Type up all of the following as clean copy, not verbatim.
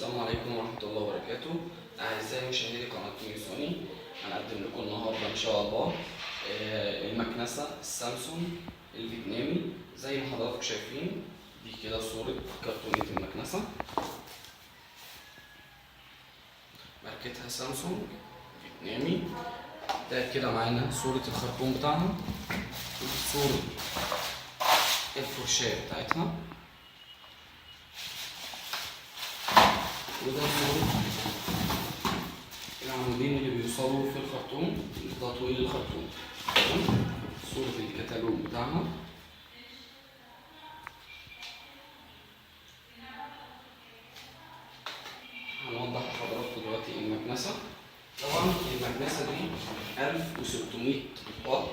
السلام عليكم ورحمة الله وبركاته. أعزائي مشاهدي قناة ميوسوني، هنقدم لكم النهاردة إن شاء الله المكنسة السامسونج الفيتنامي. زي ما حضراتكم شايفين دي كده صورة كرتونية المكنسة، ماركتها سامسونج فيتنامي. ده كده معانا صورة الخرطوم بتاعها، صورة الفرشاة بتاعتها، وده صورة العمودين اللي بيوصلوا في الخرطوم لتطويل الخرطوم. صورة الكتالوج بتاعها. هنوضح لحضراتكم دلوقتي المكنسة. طبعا المكنسة دي 1600 واط،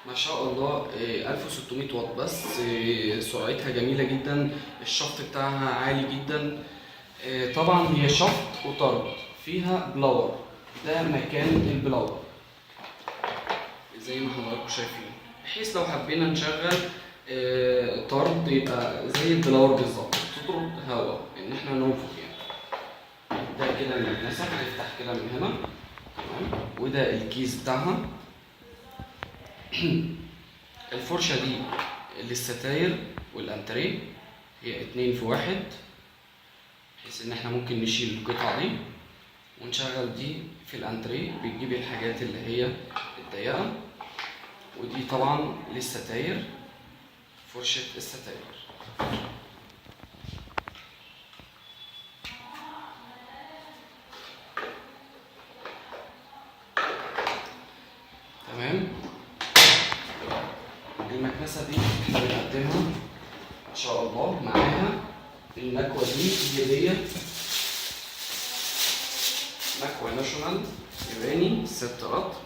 ما شاء الله 1600 واط، بس سرعتها جميلة جدا، الشفط بتاعها عالي جدا. طبعا هي شفط وطرد، فيها بلاور، ده مكان البلاور زي ما حضراتكم شايفين، بحيث لو حبينا نشغل طرد يبقى زي البلاور بالظبط، تطرد هواء ان احنا ننفخ يعني. ده كده المكنسة، هنفتح كده من هنا تمام، وده الكيس بتاعها. الفرشة دي للستاير والانتريه، هي 2 في 1، بحيث ان احنا ممكن نشيل القطعة دي ونشغل دي في الانتريه، بتجيب الحاجات اللي هي الضيقة. ودي طبعا للستاير، فرشة الستاير. تمام. المكنسة دي احنا بنقدمها ان شاء الله معاها المكوة دي هدية، مكوة ناشونال ياباني 6 رطل،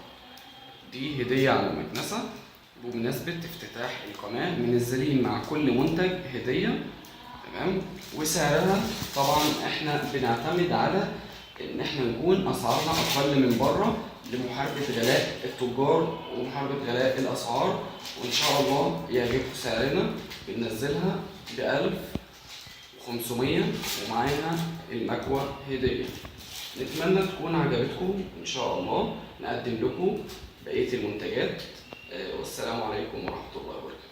دي هدية على المكنسة بمناسبة افتتاح القناة. منزلين مع كل منتج هدية تمام. وسعرها طبعا احنا بنعتمد على ان احنا نكون اسعارنا اقل من بره، لمحاربة غلاء التجار ومحاربة غلاء الاسعار. وان شاء الله يعجبكم سعرنا، بننزلها ب1500 ومعاها المكوة هدية. نتمنى تكون عجبتكم ان شاء الله، نقدم لكم بقية المنتجات. والسلام عليكم ورحمة الله وبركاته.